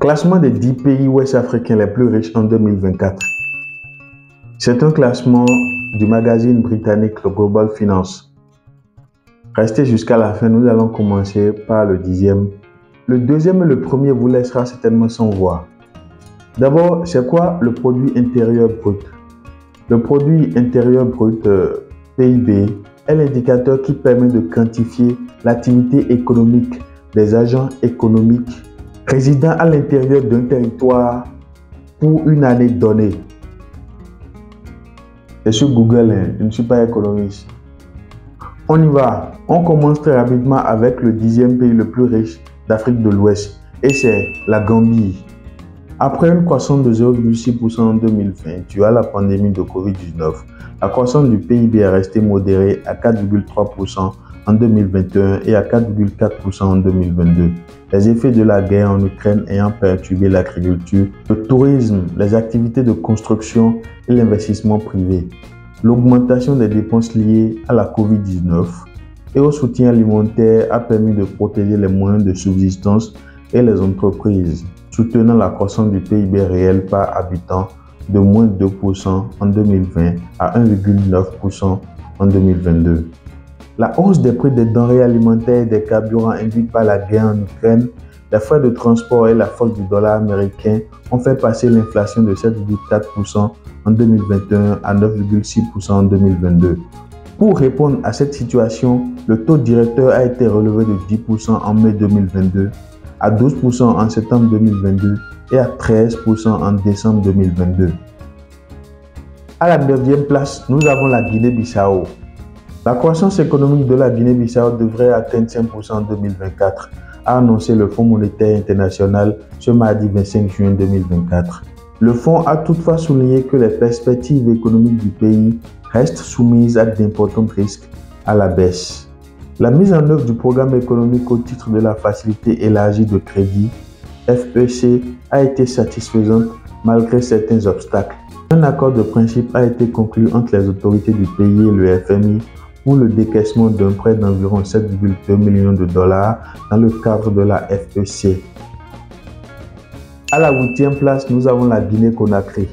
Classement des 10 pays ouest-africains les plus riches en 2024. C'est un classement du magazine britannique le Global Finance. Restez jusqu'à la fin, nous allons commencer par le 10e. Le deuxième et le premier vous laissera certainement sans voix. D'abord, c'est quoi le produit intérieur brut? Le produit intérieur brut, PIB, est l'indicateur qui permet de quantifier l'activité économique des agents économiques résidant à l'intérieur d'un territoire pour une année donnée. C'est sur Google, je ne suis pas économiste. On y va. On commence très rapidement avec le 10e pays le plus riche d'Afrique de l'Ouest et c'est la Gambie. Après une croissance de 0,6% en 2020, dû à la pandémie de Covid-19, la croissance du PIB est restée modérée à 4,3% en 2021 et à 4,4% en 2022. Les effets de la guerre en Ukraine ayant perturbé l'agriculture, le tourisme, les activités de construction et l'investissement privé. L'augmentation des dépenses liées à la Covid-19 et au soutien alimentaire a permis de protéger les moyens de subsistance et les entreprises, soutenant la croissance du PIB réel par habitant de moins de 2% en 2020 à 1,9% en 2022. La hausse des prix des denrées alimentaires et des carburants induite par la guerre en Ukraine, les frais de transport et la force du dollar américain ont fait passer l'inflation de 7,4% en 2021 à 9,6% en 2022. Pour répondre à cette situation, le taux directeur a été relevé de 10% en mai 2022, à 12% en septembre 2022 et à 13% en décembre 2022. À la 9e place, nous avons la Guinée-Bissau. La croissance économique de la Guinée-Bissau devrait atteindre 5% en 2024, a annoncé le Fonds monétaire international ce mardi 25 juin 2024. Le fonds a toutefois souligné que les perspectives économiques du pays restent soumises à d'importants risques à la baisse. La mise en œuvre du programme économique au titre de la facilité élargie de crédit, FEC, a été satisfaisante malgré certains obstacles. Un accord de principe a été conclu entre les autorités du pays et le FMI pour le décaissement d'un prêt d'environ 7,2 millions de dollars dans le cadre de la FEC. À la 8e place, nous avons la Guinée-Conakry.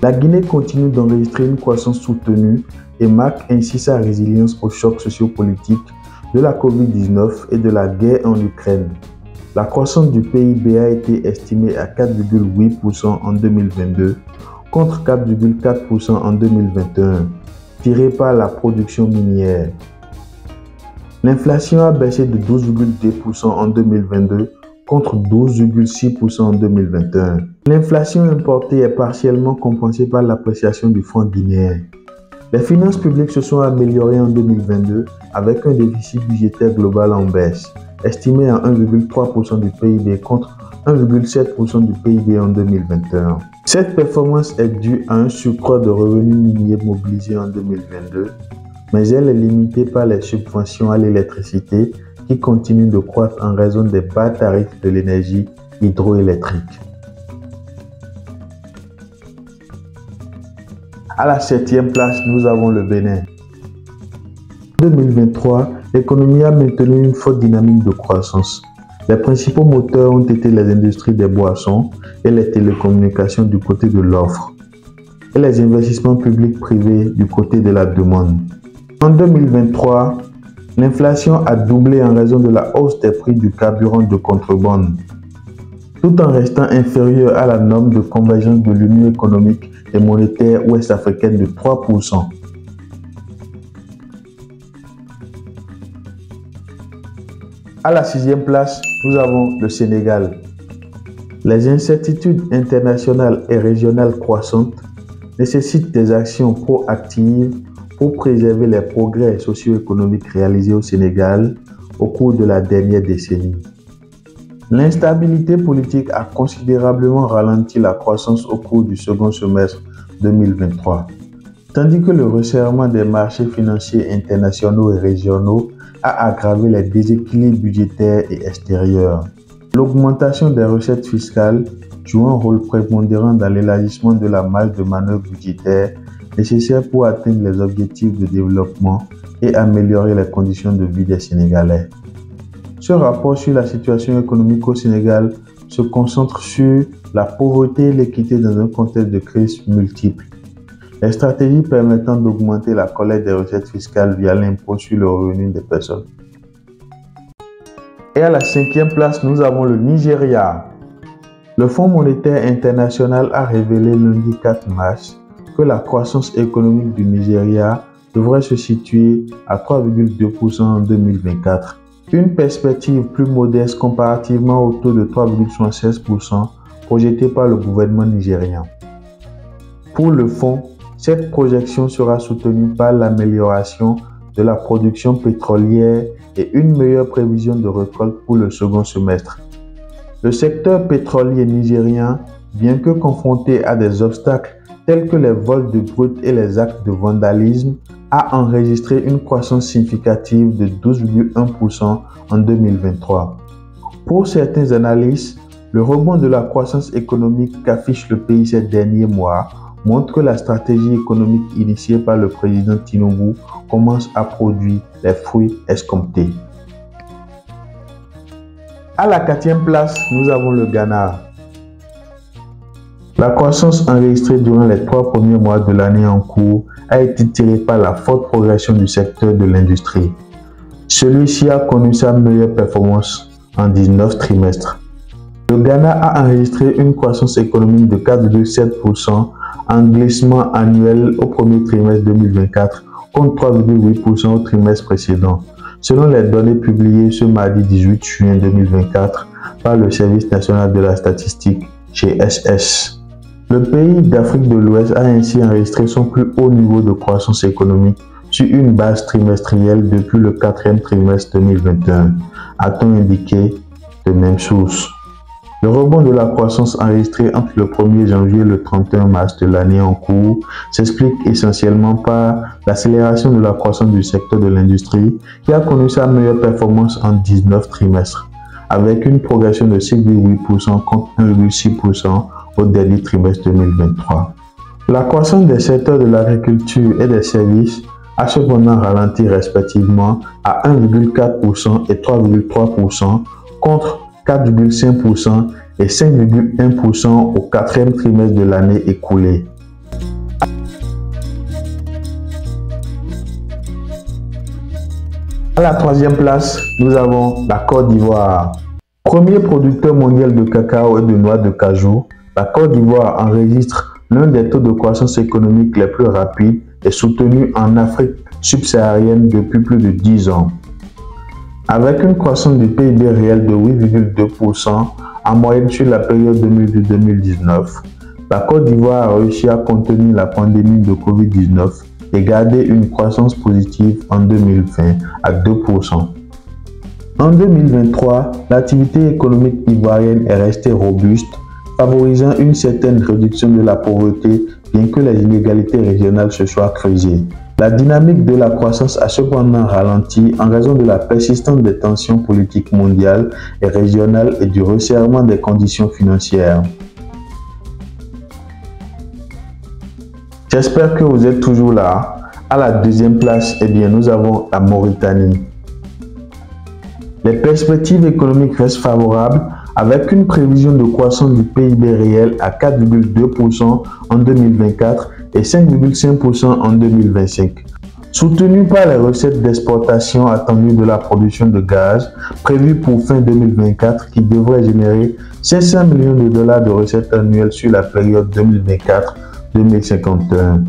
La Guinée continue d'enregistrer une croissance soutenue et marque ainsi sa résilience aux chocs sociopolitiques de la Covid-19 et de la guerre en Ukraine. La croissance du PIB a été estimée à 4,8% en 2022 contre 4,4% en 2021, tirée par la production minière. L'inflation a baissé de 12,2% en 2022 contre 12,6% en 2021. L'inflation importée est partiellement compensée par l'appréciation du franc guinéen. Les finances publiques se sont améliorées en 2022 avec un déficit budgétaire global en baisse, estimé à 1,3% du PIB contre 1,7% du PIB en 2021. Cette performance est due à un surcroît de revenus miniers mobilisés en 2022, mais elle est limitée par les subventions à l'électricité qui continuent de croître en raison des bas tarifs de l'énergie hydroélectrique. À la 7e place, nous avons le Bénin. En 2023, l'économie a maintenu une forte dynamique de croissance. Les principaux moteurs ont été les industries des boissons et les télécommunications du côté de l'offre, et les investissements publics privés du côté de la demande. En 2023, l'inflation a doublé en raison de la hausse des prix du carburant de contrebande, tout en restant inférieur à la norme de convergence de l'Union économique et monétaire ouest-africaine de 3%. À la 6e place, nous avons le Sénégal. Les incertitudes internationales et régionales croissantes nécessitent des actions proactives pour préserver les progrès socio-économiques réalisés au Sénégal au cours de la dernière décennie. L'instabilité politique a considérablement ralenti la croissance au cours du second semestre 2023, tandis que le resserrement des marchés financiers internationaux et régionaux a aggravé les déséquilibres budgétaires et extérieurs. L'augmentation des recettes fiscales joue un rôle prépondérant dans l'élargissement de la marge de manœuvre budgétaire nécessaire pour atteindre les objectifs de développement et améliorer les conditions de vie des Sénégalais. Ce rapport sur la situation économique au Sénégal se concentre sur la pauvreté et l'équité dans un contexte de crise multiple. Les stratégies permettant d'augmenter la collecte des recettes fiscales via l'impôt sur le revenu des personnes. Et à la 5e place, nous avons le Nigeria. Le Fonds monétaire international a révélé lundi 4 mars que la croissance économique du Nigeria devrait se situer à 3,2% en 2024. Une perspective plus modeste comparativement au taux de 3,76% projeté par le gouvernement nigérien. Pour le fonds, cette projection sera soutenue par l'amélioration de la production pétrolière et une meilleure prévision de récolte pour le second semestre. Le secteur pétrolier nigérien, bien que confronté à des obstacles tels que les vols de brut et les actes de vandalisme, a enregistré une croissance significative de 12,1% en 2023. Pour certains analystes, le rebond de la croissance économique qu'affiche le pays ces derniers mois montre que la stratégie économique initiée par le président Tinubu commence à produire les fruits escomptés. À la 4e place, nous avons le Ghana. La croissance enregistrée durant les 3 premiers mois de l'année en cours a été tirée par la forte progression du secteur de l'industrie. Celui-ci a connu sa meilleure performance en 19 trimestres. Le Ghana a enregistré une croissance économique de 4,7% en glissement annuel au premier trimestre 2024 contre 3,8% au trimestre précédent, selon les données publiées ce mardi 18 juin 2024 par le Service national de la statistique GSS. Le pays d'Afrique de l'Ouest a ainsi enregistré son plus haut niveau de croissance économique sur une base trimestrielle depuis le 4e trimestre 2021, a-t-on indiqué de même source. Le rebond de la croissance enregistré entre le 1er janvier et le 31 mars de l'année en cours s'explique essentiellement par l'accélération de la croissance du secteur de l'industrie qui a connu sa meilleure performance en 19 trimestres, avec une progression de 6,8% contre 1,6% au dernier trimestre 2023. La croissance des secteurs de l'agriculture et des services a cependant ralenti respectivement à 1,4% et 3,3% contre 4,5% et 5,1% au 4e trimestre de l'année écoulée. À la 3e place, nous avons la Côte d'Ivoire. Premier producteur mondial de cacao et de noix de cajou, la Côte d'Ivoire enregistre l'un des taux de croissance économique les plus rapides et soutenus en Afrique subsaharienne depuis plus de 10 ans. Avec une croissance du PIB réel de 8,2% en moyenne sur la période 2010-2019, la Côte d'Ivoire a réussi à contenir la pandémie de Covid-19 et garder une croissance positive en 2020 à 2%. En 2023, l'activité économique ivoirienne est restée robuste, favorisant une certaine réduction de la pauvreté, bien que les inégalités régionales se soient creusées. La dynamique de la croissance a cependant ralenti en raison de la persistance des tensions politiques mondiales et régionales et du resserrement des conditions financières. J'espère que vous êtes toujours là. À la 2e place, nous avons la Mauritanie. Les perspectives économiques restent favorables avec une prévision de croissance du PIB réel à 4,2% en 2024 et 5,5% en 2025. Soutenu par les recettes d'exportation attendues de la production de gaz prévues pour fin 2024 qui devrait générer 500 millions de dollars de recettes annuelles sur la période 2024-2051.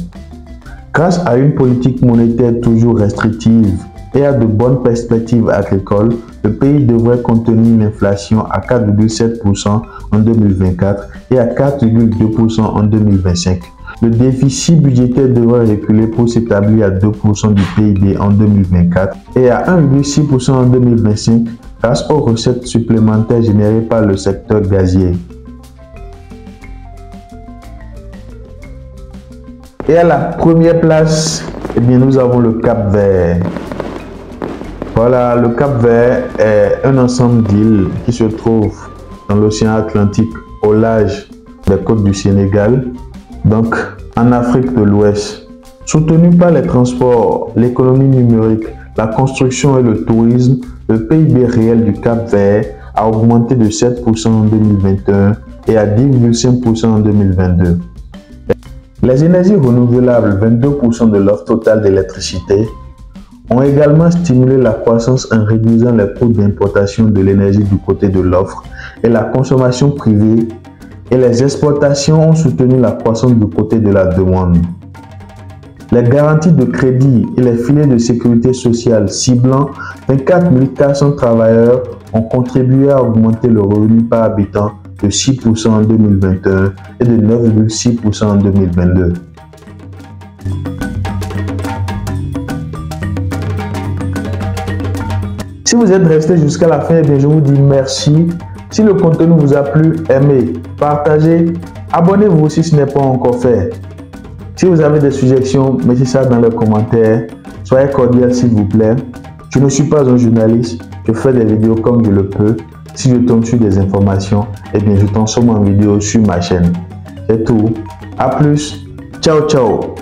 Grâce à une politique monétaire toujours restrictive et à de bonnes perspectives agricoles, le pays devrait contenir l'inflation à 4,7% en 2024 et à 4,2% en 2025. Le déficit budgétaire devrait reculer pour s'établir à 2% du PIB en 2024 et à 1,6% en 2025 grâce aux recettes supplémentaires générées par le secteur gazier. Et à la première place, nous avons le Cap-Vert. Voilà, le Cap-Vert est un ensemble d'îles qui se trouvent dans l'océan Atlantique au large des côtes du Sénégal, donc en Afrique de l'Ouest. Soutenu par les transports, l'économie numérique, la construction et le tourisme, le PIB réel du Cap-Vert a augmenté de 7% en 2021 et à 10,5% en 2022. Les énergies renouvelables, 22% de l'offre totale d'électricité, ont également stimulé la croissance en réduisant les coûts d'importation de l'énergie du côté de l'offre et la consommation privée, et les exportations ont soutenu la croissance du côté de la demande. Les garanties de crédit et les filets de sécurité sociale ciblant 24 400 travailleurs ont contribué à augmenter le revenu par habitant de 6% en 2021 et de 9,6% en 2022. Si vous êtes resté jusqu'à la fin, je vous dis merci. Si le contenu vous a plu, aimez, partagez, abonnez-vous si ce n'est pas encore fait. Si vous avez des suggestions, mettez ça dans les commentaires. Soyez cordial s'il vous plaît. Je ne suis pas un journaliste, je fais des vidéos comme je le peux. Si je tombe sur des informations, je transforme en vidéo sur ma chaîne. C'est tout. À plus. Ciao, ciao.